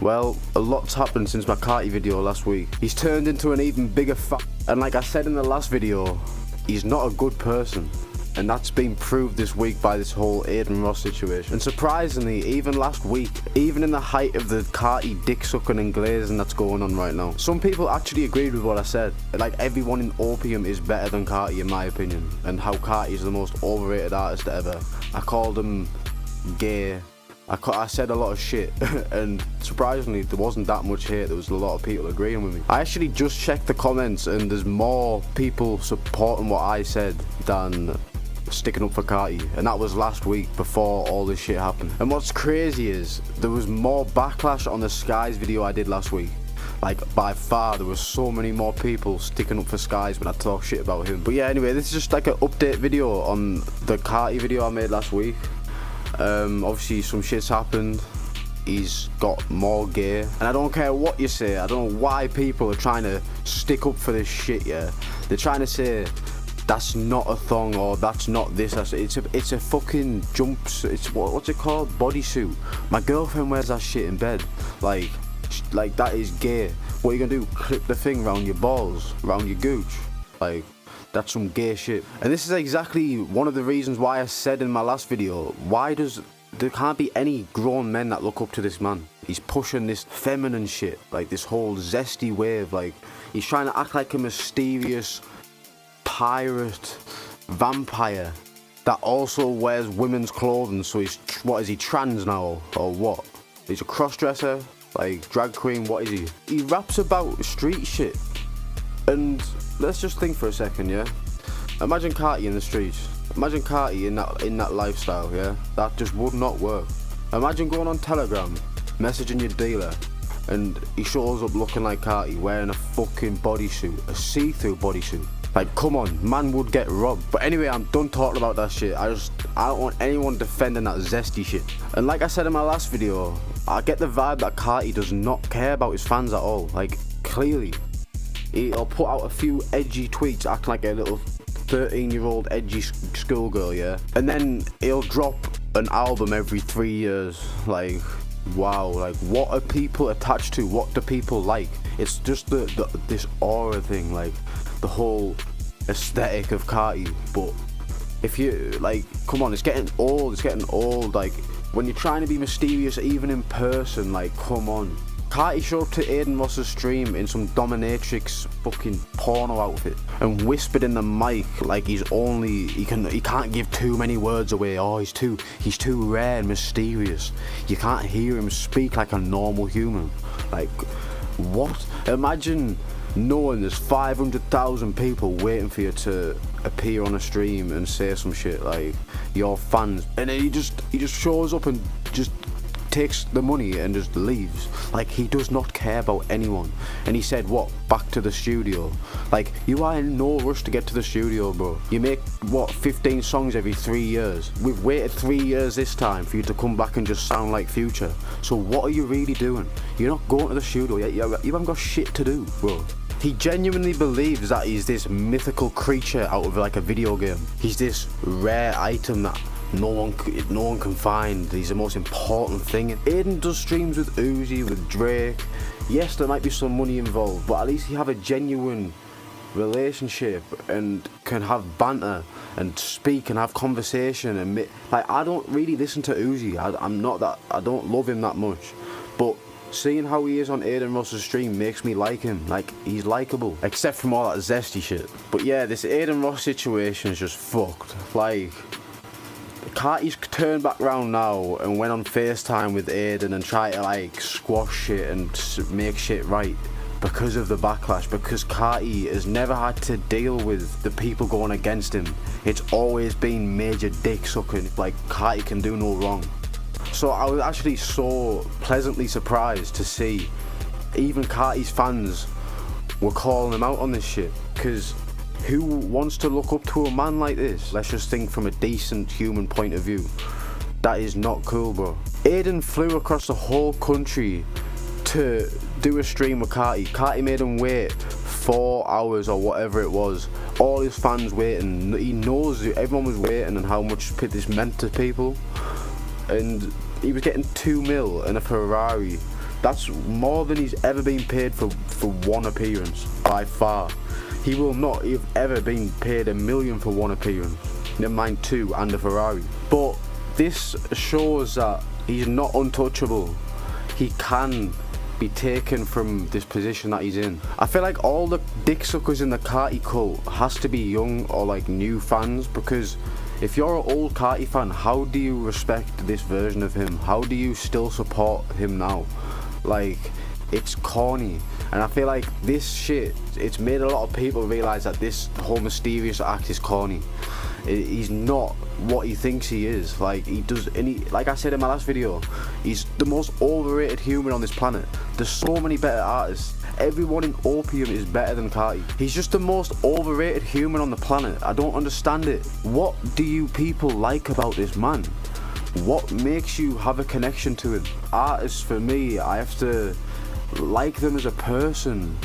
Well, a lot's happened since my Carti video last week. He's turned into an even bigger and like I said in the last video, he's not a good person. And that's been proved this week by this whole Aiden Ross situation. And surprisingly, even last week, even in the height of the Carti dick sucking and glazing that's going on right now, some people actually agreed with what I said. Like, everyone in Opium is better than Carti in my opinion, and how Carti is the most overrated artist ever. I called him gay. I said a lot of shit, and surprisingly there wasn't that much hate. There was a lot of people agreeing with me. I actually just checked the comments and there's more people supporting what I said than sticking up for Carti, and that was last week before all this shit happened. And what's crazy is there was more backlash on the Skies video I did last week. Like, by far, there was so many more people sticking up for Skies when I talk shit about him. But yeah, anyway, this is just like an update video on the Carti video I made last week. Obviously some shit's happened. He's got more gay, and I don't care what you say. I don't know why people are trying to stick up for this shit. Yeah, they're trying to say that's not a thong or that's not this. It's a fucking it's what's it called, bodysuit. My girlfriend wears that shit in bed. Like that is gay. What are you gonna do? Clip the thing round your balls, round your gooch? Like, that's some gay shit. And this is exactly one of the reasons why I said in my last video, there can't be any grown men that look up to this man. He's pushing this feminine shit, like this whole zesty wave. Like, he's trying to act like a mysterious pirate vampire that also wears women's clothing. So he's, what is he, trans now or what? He's a cross-dresser, like drag queen, what is he? He raps about street shit. And let's just think for a second, yeah? Imagine Carti in the streets. Imagine Carti in that lifestyle, yeah? That just would not work. Imagine going on Telegram, messaging your dealer, and he shows up looking like Carti, wearing a fucking bodysuit, a see-through bodysuit. Like, come on, man would get robbed. But anyway, I'm done talking about that shit. I don't want anyone defending that zesty shit. And like I said in my last video, I get the vibe that Carti does not care about his fans at all. Like, clearly. He'll put out a few edgy tweets acting like a little 13-year-old edgy schoolgirl, yeah? And then he'll drop an album every 3 years. Like, wow, like, what are people attached to? What do people like? It's just this aura thing, like, the whole aesthetic of Carti. But if you, like, come on, it's getting old, like, when you're trying to be mysterious even in person, like, come on. Carti showed up to Aiden Ross's stream in some dominatrix fucking porno outfit and whispered in the mic like he can't give too many words away. Oh, he's too rare and mysterious. You can't hear him speak like a normal human. Like, what? Imagine knowing there's 500,000 people waiting for you to appear on a stream and say some shit like your fans, and then he just shows up and just takes the money and just leaves. Like, he does not care about anyone. And he said, what, back to the studio? Like, you are in no rush to get to the studio, bro. You make, what, 15 songs every 3 years. We've waited 3 years this time for you to come back and just sound like Future. So what are you really doing? You're not going to the studio yet. You haven't got shit to do, bro. He genuinely believes that he's this mythical creature out of like a video game. He's this rare item that no one can find. He's the most important thing. Aiden does streams with Uzi, with Drake. Yes, there might be some money involved, but at least he have a genuine relationship and can have banter and speak and have conversation. And like, I don't really listen to Uzi. I don't love him that much, but seeing how he is on Aiden Ross's stream makes me like him. Like, he's likable, except from all that zesty shit. But yeah, this Aiden Ross situation is just fucked. Like, Carti's turned back round now and went on FaceTime with Aiden and tried to like squash shit and make shit right because of the backlash, because Carti has never had to deal with the people going against him. It's always been major dick sucking. Like, Carti can do no wrong. So I was actually so pleasantly surprised to see even Carti's fans were calling him out on this shit, because who wants to look up to a man like this? Let's just think from a decent human point of view. That is not cool, bro. Aiden flew across the whole country to do a stream with Carti. Carti made him wait 4 hours or whatever it was. All his fans waiting. He knows everyone was waiting and how much this meant to people. And he was getting 2 mil in a Ferrari That's more than he's ever been paid for one appearance, by far. He will not have ever been paid $1 million for one appearance, never mind 2 and a Ferrari. But this shows that he's not untouchable. He can be taken from this position that he's in. I feel like all the dick suckers in the Carti cult has to be young or like new fans, because if you're an old Carti fan, how do you respect this version of him? How do you still support him now? Like, it's corny. And I feel like this shit, it's made a lot of people realise that this whole mysterious act is corny. He's not what he thinks he is. Like, like I said in my last video, he's the most overrated human on this planet. There's so many better artists. Everyone in Opium is better than Carti. He's just the most overrated human on the planet. I don't understand it. What do you people like about this man? What makes you have a connection to him? Artists, for me, I have to like them as a person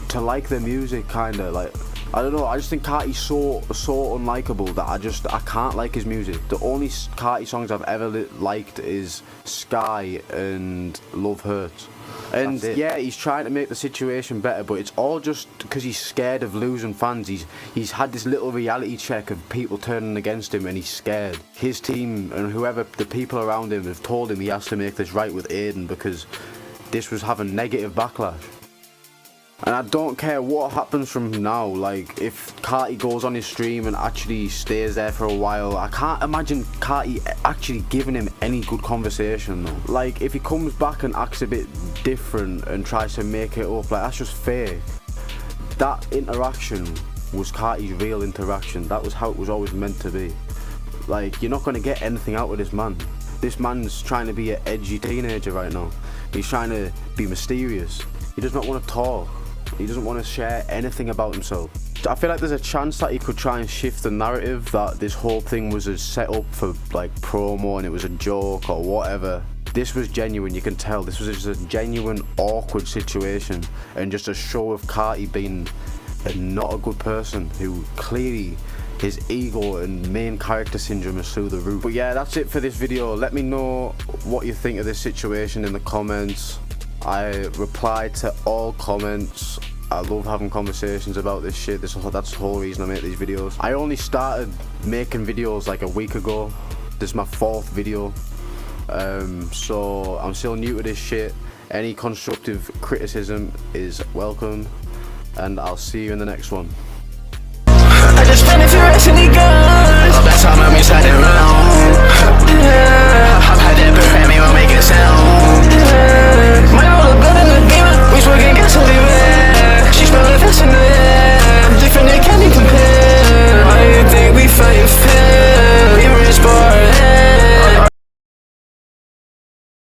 to like their music, kinda. Like, I don't know, I just think Carti's so unlikable that I can't like his music. The only Carti songs I've ever liked is Sky and Love Hurts. And yeah, he's trying to make the situation better, but it's all just because he's scared of losing fans. He's had this little reality check of people turning against him, and he's scared. His team and whoever, the people around him, have told him he has to make this right with Aiden because this was having negative backlash. And I don't care what happens from now. Like, if Carti goes on his stream and actually stays there for a while, I can't imagine Carti actually giving him any good conversation though. Like, if he comes back and acts a bit different and tries to make it up, like, that's just fake. That interaction was Carti's real interaction. That was how it was always meant to be. Like, you're not going to get anything out of this man. This man's trying to be an edgy teenager right now. He's trying to be mysterious. He does not want to talk. He doesn't want to share anything about himself. I feel like there's a chance that he could try and shift the narrative, that this whole thing was a setup for like promo and it was a joke or whatever. This was genuine, you can tell. This was just a genuine awkward situation and just a show of Carti being not a good person, who clearly his ego and main character syndrome is through the roof. But yeah, that's it for this video. Let me know what you think of this situation in the comments. I reply to all comments. I love having conversations about this shit. That's the whole reason I make these videos. I only started making videos like a week ago. This is my 4th video. So I'm still new to this shit. Any constructive criticism is welcome, and I'll see you in the next one. I just ran into any guns. Oh, that's how my inside and round. Yeah, I've had that prepare me, will make it sound.